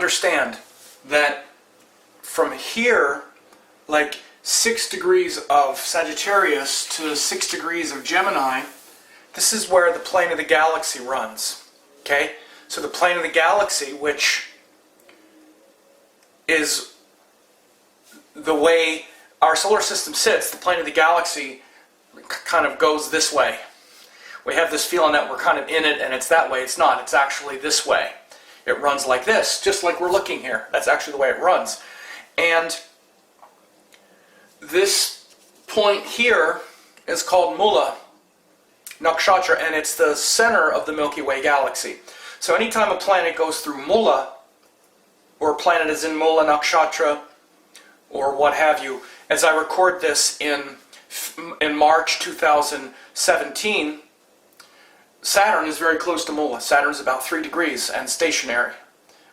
understand that from here, like 6 degrees of Sagittarius to 6 degrees of Gemini, this is where the plane of the galaxy runs. Okay? So the plane of the galaxy, which is the way our solar system sits, the plane of the galaxy kind of goes this way. We have this feeling that we're kind of in it and it's that way. It's not. It's actually this way. It runs like this, just like we're looking here. That's actually the way it runs. And this point here is called Mula Nakshatra, and it's the center of the Milky Way galaxy. So anytime a planet goes through Mula, or a planet is in Mula Nakshatra, or what have you, as I record this in March 2017, Saturn is very close to Mula. Saturn is about 3 degrees and stationary.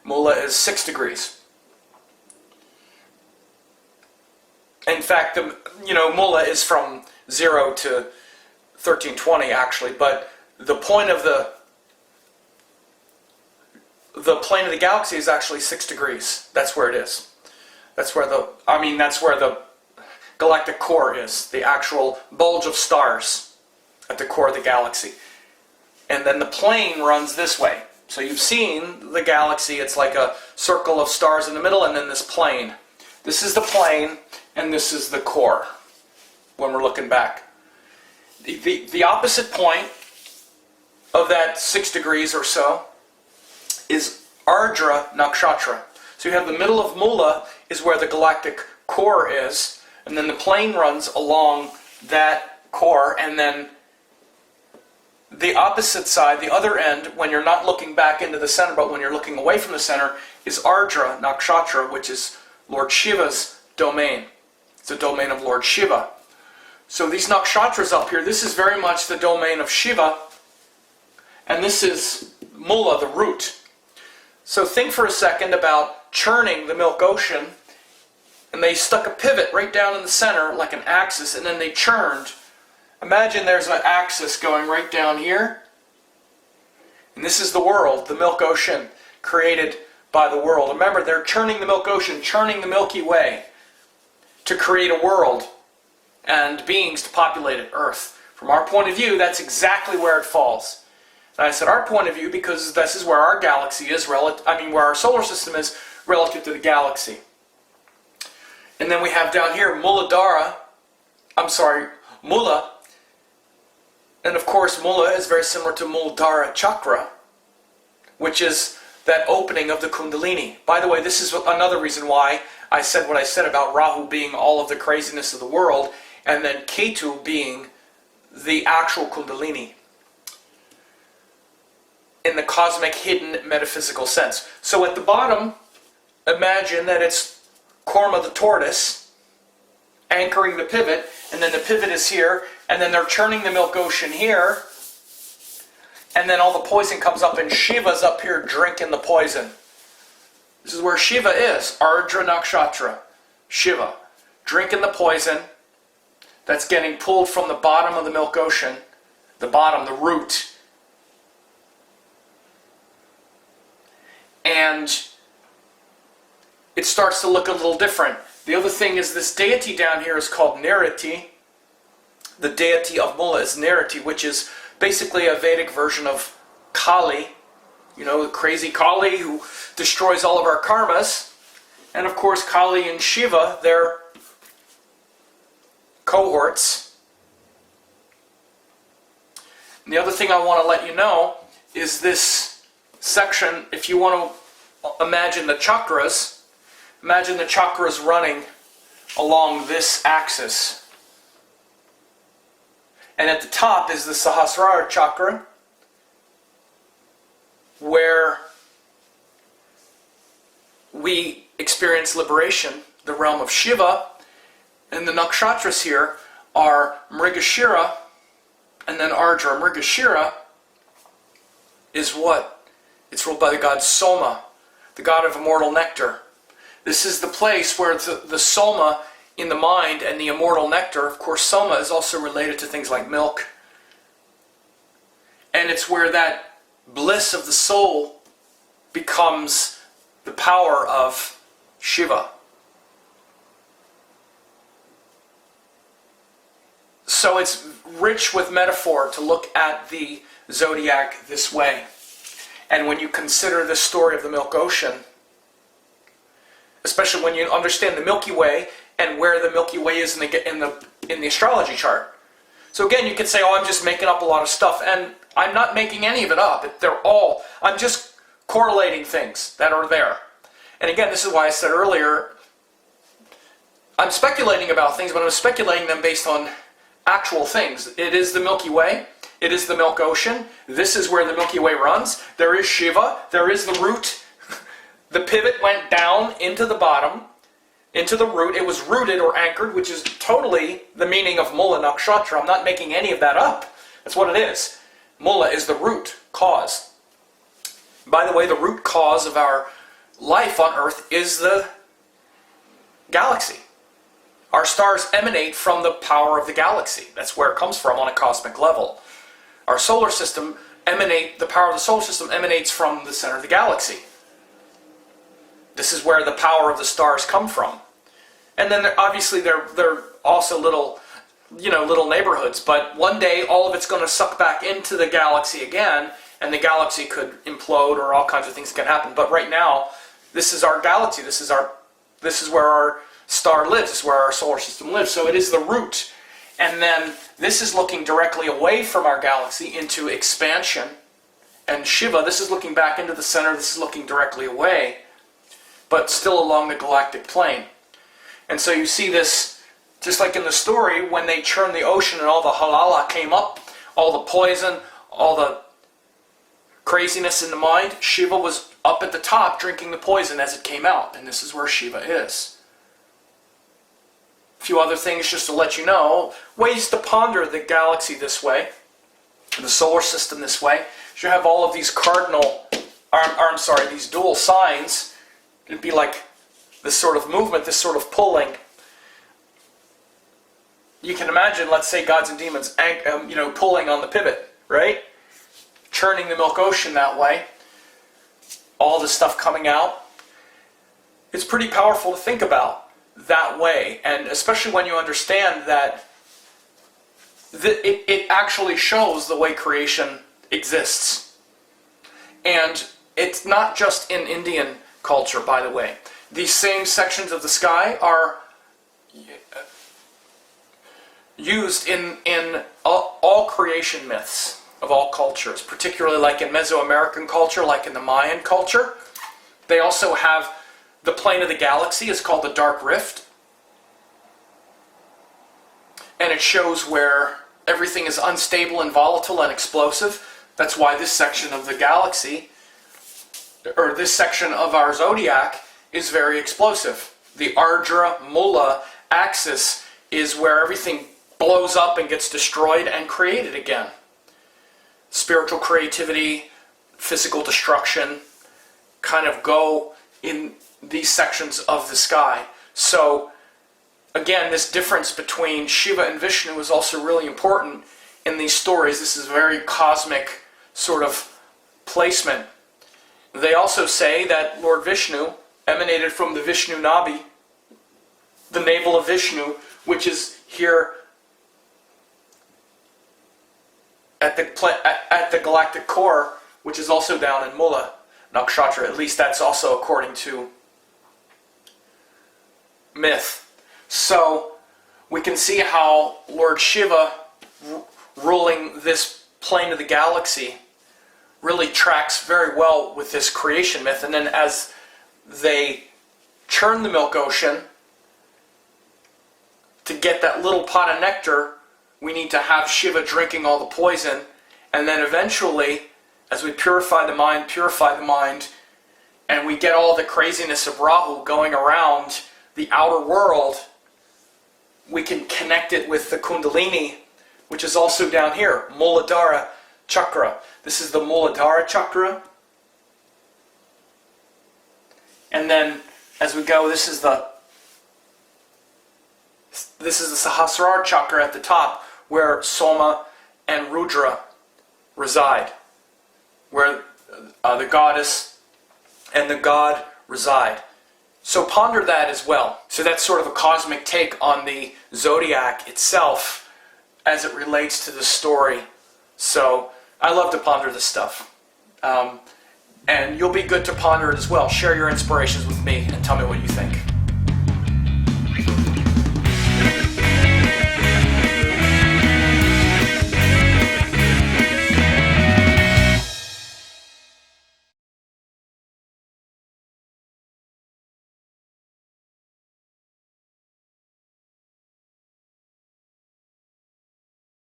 Mula is 6 degrees. In fact, Mula is from 0 to 1320 actually, but the point of the plane of the galaxy is actually 6 degrees. That's where it is. That's where the galactic core is, the actual bulge of stars at the core of the galaxy. And then the plane runs this way. So you've seen the galaxy, it's like a circle of stars in the middle, and then this plane. This is the plane, and this is the core, when we're looking back. The opposite point of that 6 degrees or so is Ardra Nakshatra. So you have the middle of Mula is where the galactic core is, and then the plane runs along that core, and then the opposite side, the other end, when you're not looking back into the center, but when you're looking away from the center, is Ardra Nakshatra, which is Lord Shiva's domain. It's the domain of Lord Shiva. So these nakshatras up here, this is very much the domain of Shiva, and this is Mula, the root. So think for a second about churning the Milk Ocean, and they stuck a pivot right down in the center like an axis, and then they churned. Imagine there's an axis going right down here, and this is the world, the Milk Ocean, created by the world. Remember, they're churning the Milk Ocean, churning the Milky Way to create a world and beings to populate it, Earth. From our point of view, that's exactly where it falls. And I said our point of view because this is where our galaxy is, where our solar system is relative to the galaxy. And then we have down here Mula. And of course, Mula is very similar to Muladhara Chakra, which is that opening of the Kundalini. By the way, this is another reason why I said what I said about Rahu being all of the craziness of the world, and then Ketu being the actual Kundalini in the cosmic, hidden, metaphysical sense. So at the bottom, imagine that it's Korma the tortoise anchoring the pivot, and then the pivot is here, and then they're churning the Milk Ocean here, and then all the poison comes up, and Shiva's up here drinking the poison. This is where Shiva is, Ardra Nakshatra. Shiva, drinking the poison that's getting pulled from the bottom of the Milk Ocean, the bottom, the root. And it starts to look a little different. The other thing is this deity down here is called Niriti. The deity of Mula is Niriti, which is basically a Vedic version of Kali. You know, the crazy Kali who destroys all of our karmas. And of course, Kali and Shiva, they're cohorts. And the other thing I want to let you know is this section, if you want to imagine the chakras running along this axis. And at the top is the Sahasrara chakra, where we experience liberation, the realm of Shiva, and the nakshatras here are Mrigashira and then Ardra. Mrigashira is what? It's ruled by the god Soma, the god of immortal nectar. This is the place where the Soma in the mind and the immortal nectar, of course Soma is also related to things like milk. And it's where that bliss of the soul becomes the power of Shiva. So it's rich with metaphor to look at the zodiac this way. And when you consider the story of the Milk Ocean, especially when you understand the Milky Way and where the Milky Way is in the astrology chart. So again, you could say, oh, I'm just making up a lot of stuff. And I'm not making any of it up. I'm just correlating things that are there. And again, this is why I said earlier, I'm speculating about things, but I'm speculating them based on actual things. It is the Milky Way. It is the Milk Ocean. This is where the Milky Way runs. There is Shiva. There is the root. The pivot went down into the bottom, into the root. It was rooted or anchored, which is totally the meaning of Mula Nakshatra. I'm not making any of that up. That's what it is. Mula is the root cause. By the way, the root cause of our life on Earth is the galaxy. Our stars emanate from the power of the galaxy. That's where it comes from on a cosmic level. Our solar system the power of the solar system emanates from the center of the galaxy. This is where the power of the stars come from. And then obviously they're also little neighborhoods, but one day all of it's going to suck back into the galaxy again, and the galaxy could implode, or all kinds of things can happen. But right now, this is our galaxy. This is where our star lives. This is where our solar system lives. So it is the root. And then this is looking directly away from our galaxy into expansion. And Shiva, this is looking back into the center. This is looking directly away, but still along the galactic plane. And so you see this, just like in the story, when they churned the ocean and all the halala came up, all the poison, all the craziness in the mind, Shiva was up at the top drinking the poison as it came out. And this is where Shiva is. A few other things just to let you know. Ways to ponder the galaxy this way, the solar system this way. You have all of these these dual signs. It'd be like this sort of movement, this sort of pulling. You can imagine, let's say, gods and demons, pulling on the pivot, right? Churning the Milk Ocean that way. All this stuff coming out. It's pretty powerful to think about that way, and especially when you understand that it actually shows the way creation exists. And it's not just in Indian culture, by the way. These same sections of the sky are used in all creation myths of all cultures, particularly like in Mesoamerican culture, like in the Mayan culture. They also have the plane of the galaxy is called the Dark Rift. And it shows where everything is unstable and volatile and explosive. That's why this section of the galaxy, or this section of our zodiac, is very explosive. The Ardra Mula axis is where everything blows up and gets destroyed and created again. Spiritual creativity, physical destruction, kind of go in these sections of the sky. So again, this difference between Shiva and Vishnu is also really important in these stories. This is a very cosmic sort of placement. They also say that Lord Vishnu emanated from the Vishnu Nabi, the navel of Vishnu, which is here at the galactic core, which is also down in Mula Nakshatra. At least that's also according to myth. So we can see how Lord Shiva ruling this plane of the galaxy really tracks very well with this creation myth. And then as they churn the Milk Ocean, to get that little pot of nectar, we need to have Shiva drinking all the poison. And then eventually, as we purify the mind, and we get all the craziness of Rahu going around the outer world, we can connect it with the Kundalini, which is also down here, Muladhara Chakra. This is the Muladhara Chakra. And then, as we go, this is the Sahasrara Chakra at the top, where Soma and Rudra reside, where the goddess and the god reside. So ponder that as well. So that's sort of a cosmic take on the zodiac itself as it relates to the story. So I love to ponder this stuff. And you'll be good to ponder it as well. Share your inspirations with me and tell me what you think.